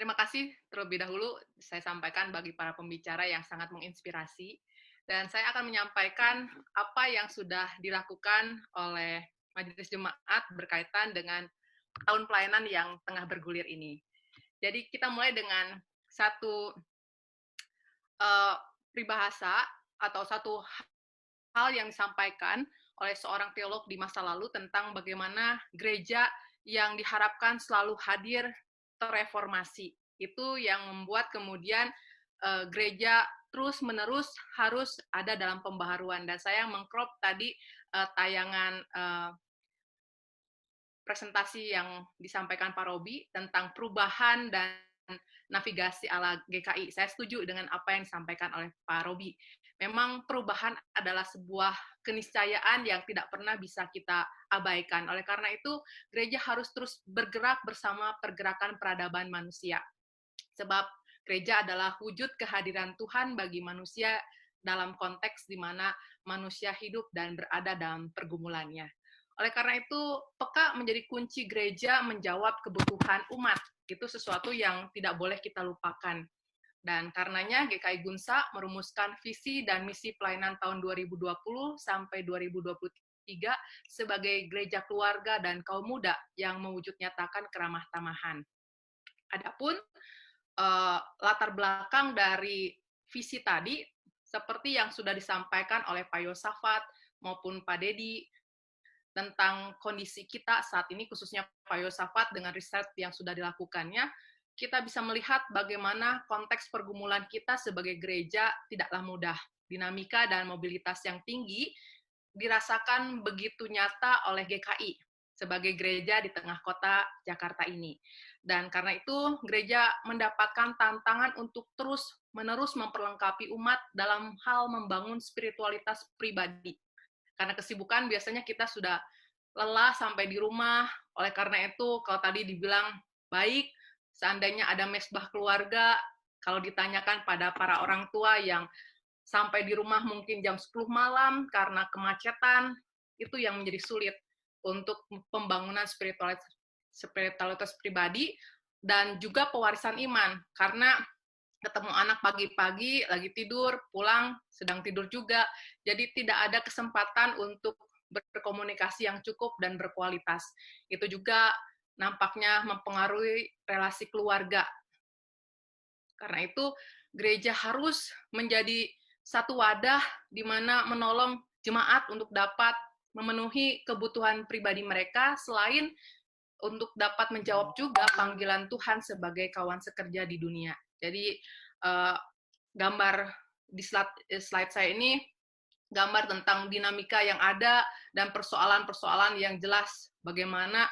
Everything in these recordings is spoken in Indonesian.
Terima kasih terlebih dahulu saya sampaikan bagi para pembicara yang sangat menginspirasi, dan saya akan menyampaikan apa yang sudah dilakukan oleh Majelis Jemaat berkaitan dengan tahun pelayanan yang tengah bergulir ini. Jadi kita mulai dengan satu uh, peribahasa atau satu hal yang disampaikan oleh seorang teolog di masa lalu tentang bagaimana gereja yang diharapkan selalu hadir terreformasi. Itu yang membuat kemudian gereja terus-menerus harus ada dalam pembaharuan. Dan saya mengcrop tadi tayangan presentasi yang disampaikan Pak Robi tentang perubahan dan navigasi ala GKI. Saya setuju dengan apa yang disampaikan oleh Pak Robi. Memang perubahan adalah sebuah keniscayaan yang tidak pernah bisa kita abaikan. Oleh karena itu, gereja harus terus bergerak bersama pergerakan peradaban manusia. Sebab gereja adalah wujud kehadiran Tuhan bagi manusia dalam konteks di mana manusia hidup dan berada dalam pergumulannya. Oleh karena itu, peka menjadi kunci gereja menjawab kebutuhan umat. Itu sesuatu yang tidak boleh kita lupakan. Dan karenanya GKI Gunsa merumuskan visi dan misi pelayanan tahun 2020 sampai 2023 sebagai gereja keluarga dan kaum muda yang mewujud nyatakan keramah tamahan. Adapun latar belakang dari visi tadi, seperti yang sudah disampaikan oleh Pak Yosafat maupun Pak Dedi, tentang kondisi kita saat ini, khususnya Pak Yosafat dengan riset yang sudah dilakukannya, kita bisa melihat bagaimana konteks pergumulan kita sebagai gereja tidaklah mudah. Dinamika dan mobilitas yang tinggi dirasakan begitu nyata oleh GKI sebagai gereja di tengah kota Jakarta ini. Dan karena itu, gereja mendapatkan tantangan untuk terus-menerus memperlengkapi umat dalam hal membangun spiritualitas pribadi. Karena kesibukan biasanya kita sudah lelah sampai di rumah. Oleh karena itu, kalau tadi dibilang baik, seandainya ada mesbah keluarga, kalau ditanyakan pada para orang tua yang sampai di rumah mungkin jam 10 malam karena kemacetan, itu yang menjadi sulit untuk pembangunan spiritualitas pribadi dan juga pewarisan iman. Karena ketemu anak pagi-pagi, lagi tidur, pulang, sedang tidur juga. Jadi tidak ada kesempatan untuk berkomunikasi yang cukup dan berkualitas. Itu juga nampaknya mempengaruhi relasi keluarga. Karena itu, gereja harus menjadi satu wadah di mana menolong jemaat untuk dapat memenuhi kebutuhan pribadi mereka, selain untuk dapat menjawab juga panggilan Tuhan sebagai kawan sekerja di dunia. Jadi gambar di slide saya ini gambar tentang dinamika yang ada dan persoalan-persoalan yang jelas bagaimana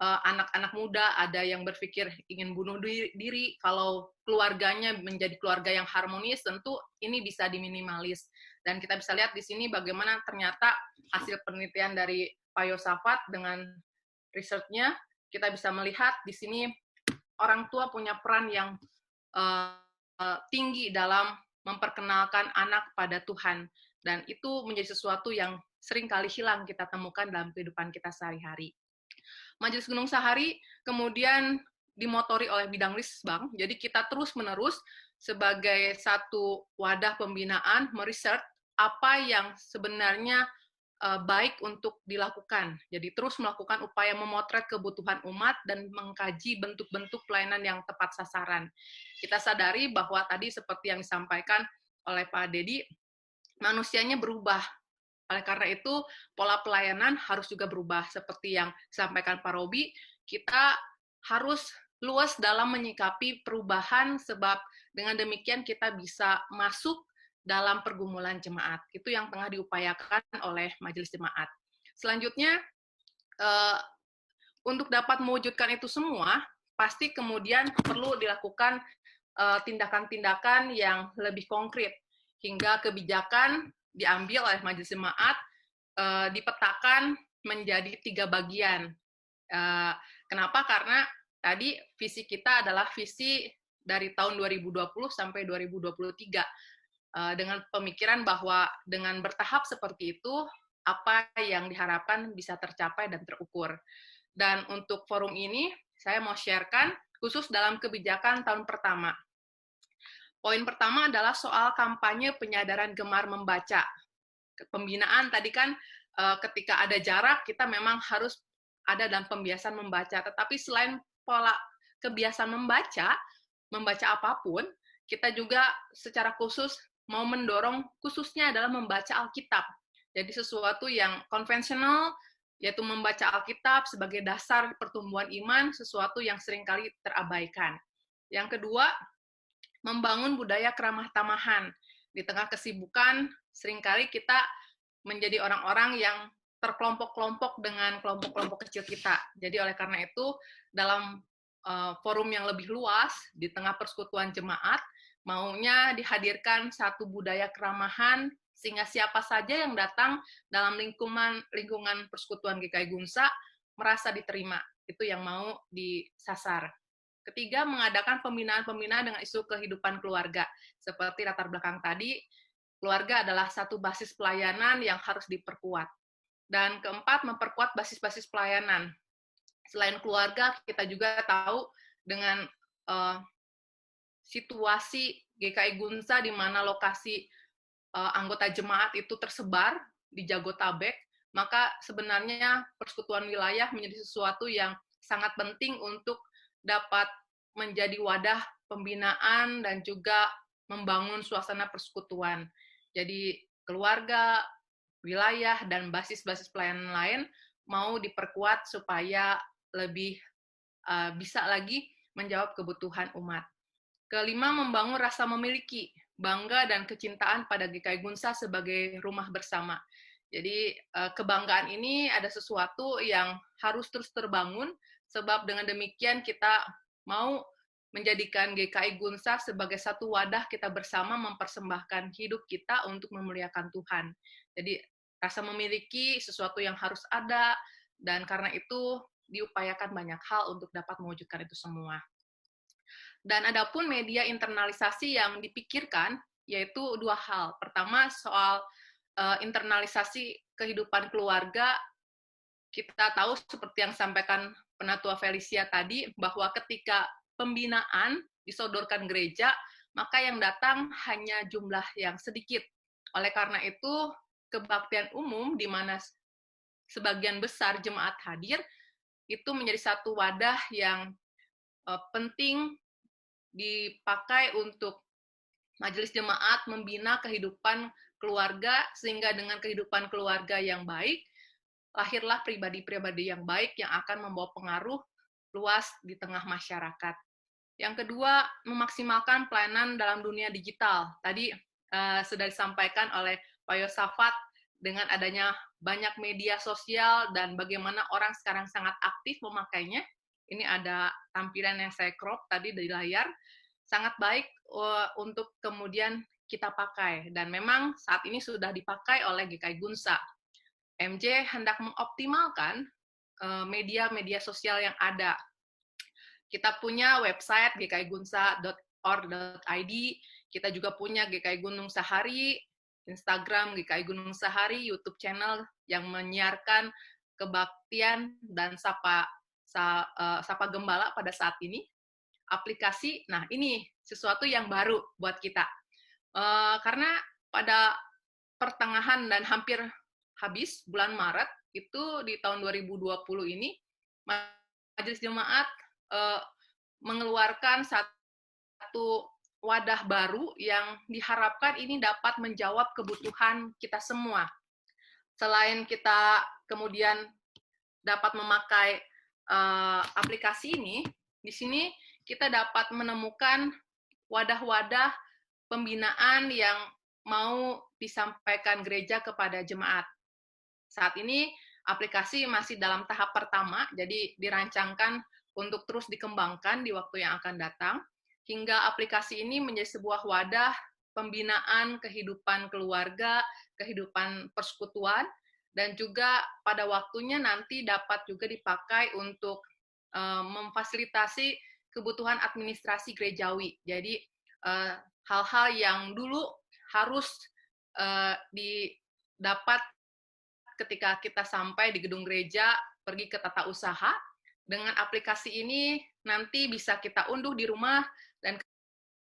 anak-anak muda ada yang berpikir ingin bunuh diri, kalau keluarganya menjadi keluarga yang harmonis tentu ini bisa diminimalis. Dan kita bisa lihat di sini bagaimana ternyata hasil penelitian dari Pak Yosafat dengan risetnya, kita bisa melihat di sini orang tua punya peran yang tinggi dalam memperkenalkan anak pada Tuhan, dan itu menjadi sesuatu yang sering kali hilang kita temukan dalam kehidupan kita sehari-hari. Majelis Gunung Sahari kemudian dimotori oleh bidang Lisbang, jadi kita terus-menerus sebagai satu wadah pembinaan meriset apa yang sebenarnya baik untuk dilakukan. Jadi terus melakukan upaya memotret kebutuhan umat dan mengkaji bentuk-bentuk pelayanan yang tepat sasaran. Kita sadari bahwa tadi seperti yang disampaikan oleh Pak Dedi, manusianya berubah. Oleh karena itu, pola pelayanan harus juga berubah. Seperti yang disampaikan Pak Robi, kita harus luas dalam menyikapi perubahan, sebab dengan demikian kita bisa masuk dalam pergumulan jemaat. Itu yang tengah diupayakan oleh Majelis Jemaat. Selanjutnya, untuk dapat mewujudkan itu semua, pasti kemudian perlu dilakukan tindakan-tindakan yang lebih konkret, hingga kebijakan diambil oleh Majelis Jemaat dipetakan menjadi 3 bagian. Kenapa? Karena tadi visi kita adalah visi dari tahun 2020 sampai 2023, dengan pemikiran bahwa dengan bertahap seperti itu, apa yang diharapkan bisa tercapai dan terukur. Dan untuk forum ini, saya mau sharekan khusus dalam kebijakan tahun pertama. Poin pertama adalah soal kampanye penyadaran gemar membaca. Pembinaan tadi kan ketika ada jarak kita memang harus ada dalam pembiasaan membaca. Tetapi selain pola kebiasaan membaca apapun, kita juga secara khusus mau mendorong khususnya adalah membaca Alkitab. Jadi sesuatu yang konvensional, yaitu membaca Alkitab sebagai dasar pertumbuhan iman, sesuatu yang seringkali terabaikan. Yang kedua, membangun budaya keramah tamahan. Di tengah kesibukan, seringkali kita menjadi orang-orang yang terkelompok-kelompok dengan kelompok-kelompok kecil kita. Jadi oleh karena itu, dalam forum yang lebih luas, di tengah persekutuan jemaat, maunya dihadirkan satu budaya keramahan, sehingga siapa saja yang datang dalam lingkungan persekutuan GKI Gunsa merasa diterima. Itu yang mau disasar. Ketiga, mengadakan pembinaan-pembinaan dengan isu kehidupan keluarga. Seperti latar belakang tadi, keluarga adalah satu basis pelayanan yang harus diperkuat. Dan keempat, memperkuat basis-basis pelayanan. Selain keluarga, kita juga tahu dengan situasi GKI Gunsa di mana lokasi anggota jemaat itu tersebar di Jabotabek, maka sebenarnya persekutuan wilayah menjadi sesuatu yang sangat penting untuk dapat menjadi wadah pembinaan dan juga membangun suasana persekutuan. Jadi keluarga, wilayah, dan basis-basis pelayanan lain mau diperkuat supaya lebih bisa lagi menjawab kebutuhan umat. Kelima, membangun rasa memiliki, bangga dan kecintaan pada GKI Gunsa sebagai rumah bersama. Jadi kebanggaan ini ada sesuatu yang harus terus terbangun, sebab dengan demikian kita mau menjadikan GKI Gunsa sebagai satu wadah kita bersama mempersembahkan hidup kita untuk memuliakan Tuhan. Jadi rasa memiliki sesuatu yang harus ada, dan karena itu diupayakan banyak hal untuk dapat mewujudkan itu semua. Dan adapun media internalisasi yang dipikirkan, yaitu dua hal. Pertama, soal internalisasi kehidupan keluarga. Kita tahu seperti yang sampaikan Penatua Felicia tadi, bahwa ketika pembinaan disodorkan gereja, maka yang datang hanya jumlah yang sedikit. Oleh karena itu, kebaktian umum di mana sebagian besar jemaat hadir, itu menjadi satu wadah yang penting dipakai untuk majelis jemaat membina kehidupan keluarga, sehingga dengan kehidupan keluarga yang baik, lahirlah pribadi-pribadi yang baik yang akan membawa pengaruh luas di tengah masyarakat. Yang kedua, memaksimalkan pelayanan dalam dunia digital. Tadi sudah disampaikan oleh Pak Yosafat dengan adanya banyak media sosial dan bagaimana orang sekarang sangat aktif memakainya. Ini ada tampilan yang saya crop tadi di layar. Sangat baik untuk kemudian kita pakai. Dan memang saat ini sudah dipakai oleh GKI Gunsa. MJ hendak mengoptimalkan media-media sosial yang ada. Kita punya website gkigunsa.org.id, kita juga punya GKI Gunung Sahari, Instagram GKI Gunung Sahari, YouTube channel yang menyiarkan kebaktian dan sapa gembala pada saat ini. Aplikasi, nah ini sesuatu yang baru buat kita. Karena pada pertengahan dan hampir habis bulan Maret, itu di tahun 2020 ini, Majelis Jemaat mengeluarkan satu wadah baru yang diharapkan ini dapat menjawab kebutuhan kita semua. Selain kita kemudian dapat memakai aplikasi ini, di sini kita dapat menemukan wadah-wadah pembinaan yang mau disampaikan gereja kepada jemaat. Saat ini aplikasi masih dalam tahap pertama, jadi dirancangkan untuk terus dikembangkan di waktu yang akan datang, hingga aplikasi ini menjadi sebuah wadah pembinaan kehidupan keluarga, kehidupan persekutuan, dan juga pada waktunya nanti dapat juga dipakai untuk memfasilitasi kebutuhan administrasi gerejawi. Jadi hal-hal yang dulu harus didapat ketika kita sampai di gedung gereja, pergi ke tata usaha, dengan aplikasi ini nanti bisa kita unduh di rumah dan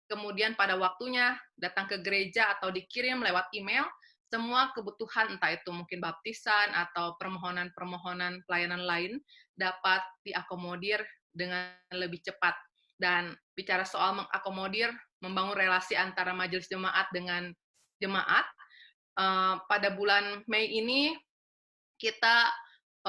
kemudian pada waktunya datang ke gereja atau dikirim lewat email, semua kebutuhan, entah itu mungkin baptisan atau permohonan-permohonan pelayanan lain, dapat diakomodir dengan lebih cepat. Dan bicara soal mengakomodir, membangun relasi antara majelis jemaat dengan jemaat, pada bulan Mei ini kita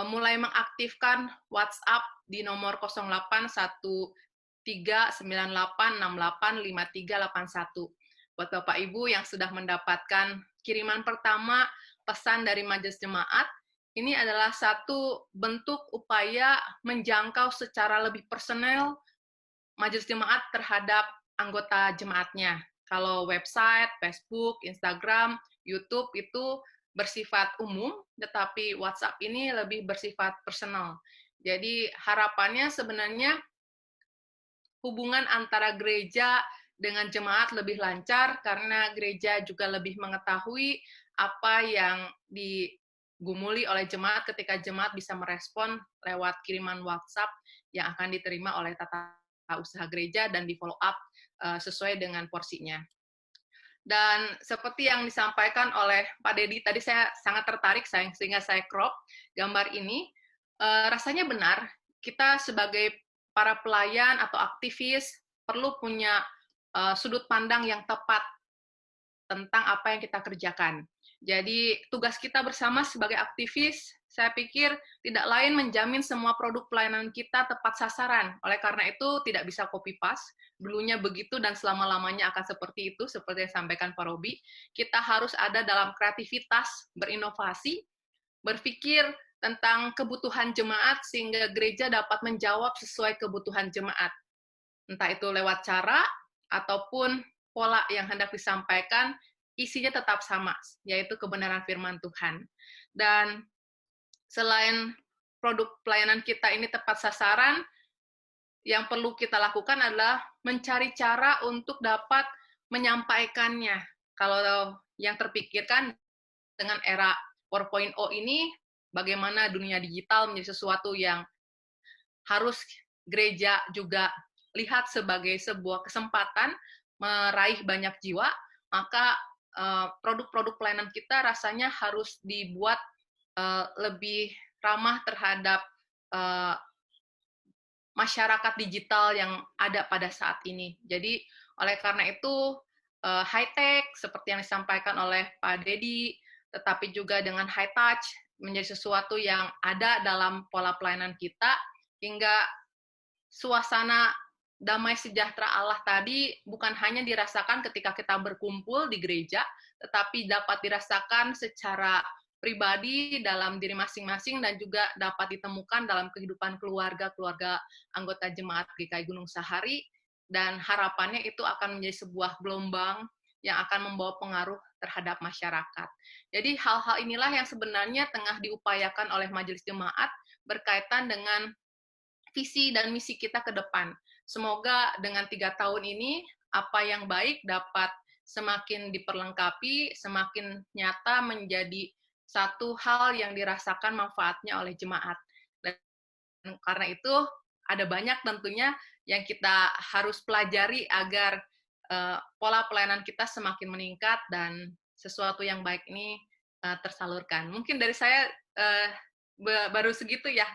mulai mengaktifkan WhatsApp di nomor 081398685381. Buat Bapak Ibu yang sudah mendapatkan kiriman pertama pesan dari majelis jemaat, ini adalah satu bentuk upaya menjangkau secara lebih personal majelis jemaat terhadap anggota jemaatnya. Kalau website, Facebook, Instagram, YouTube itu bersifat umum, tetapi WhatsApp ini lebih bersifat personal. Jadi harapannya sebenarnya hubungan antara gereja dengan jemaat lebih lancar karena gereja juga lebih mengetahui apa yang digumuli oleh jemaat ketika jemaat bisa merespon lewat kiriman WhatsApp yang akan diterima oleh tata usaha gereja dan di follow up sesuai dengan porsinya. Dan seperti yang disampaikan oleh Pak Dedi, tadi saya sangat tertarik sehingga saya crop gambar ini. Rasanya benar, kita sebagai para pelayan atau aktivis perlu punya sudut pandang yang tepat tentang apa yang kita kerjakan. Jadi tugas kita bersama sebagai aktivis, saya pikir tidak lain menjamin semua produk pelayanan kita tepat sasaran. Oleh karena itu tidak bisa copy paste, dulunya begitu dan selama-lamanya akan seperti itu, seperti yang disampaikan Pak Robi. Kita harus ada dalam kreativitas, berinovasi, berpikir tentang kebutuhan jemaat sehingga gereja dapat menjawab sesuai kebutuhan jemaat. Entah itu lewat cara ataupun pola yang hendak disampaikan, isinya tetap sama, yaitu kebenaran firman Tuhan. Dan selain produk pelayanan kita ini tepat sasaran, yang perlu kita lakukan adalah mencari cara untuk dapat menyampaikannya. Kalau yang terpikirkan dengan era 4.0 ini, bagaimana dunia digital menjadi sesuatu yang harus gereja juga lihat sebagai sebuah kesempatan meraih banyak jiwa, maka produk-produk pelayanan kita rasanya harus dibuat lebih ramah terhadap masyarakat digital yang ada pada saat ini. Jadi oleh karena itu high-tech seperti yang disampaikan oleh Pak Dedi, tetapi juga dengan high touch menjadi sesuatu yang ada dalam pola pelayanan kita, hingga suasana damai sejahtera Allah tadi bukan hanya dirasakan ketika kita berkumpul di gereja, tetapi dapat dirasakan secara pribadi dalam diri masing-masing dan juga dapat ditemukan dalam kehidupan keluarga anggota jemaat GKI Gunung Sahari, dan harapannya itu akan menjadi sebuah gelombang yang akan membawa pengaruh terhadap masyarakat. Jadi hal-hal inilah yang sebenarnya tengah diupayakan oleh majelis jemaat berkaitan dengan visi dan misi kita ke depan. Semoga dengan 3 tahun ini, apa yang baik dapat semakin diperlengkapi, semakin nyata menjadi satu hal yang dirasakan manfaatnya oleh jemaat. Dan karena itu, ada banyak tentunya yang kita harus pelajari agar pola pelayanan kita semakin meningkat dan sesuatu yang baik ini tersalurkan. Mungkin dari saya baru segitu ya.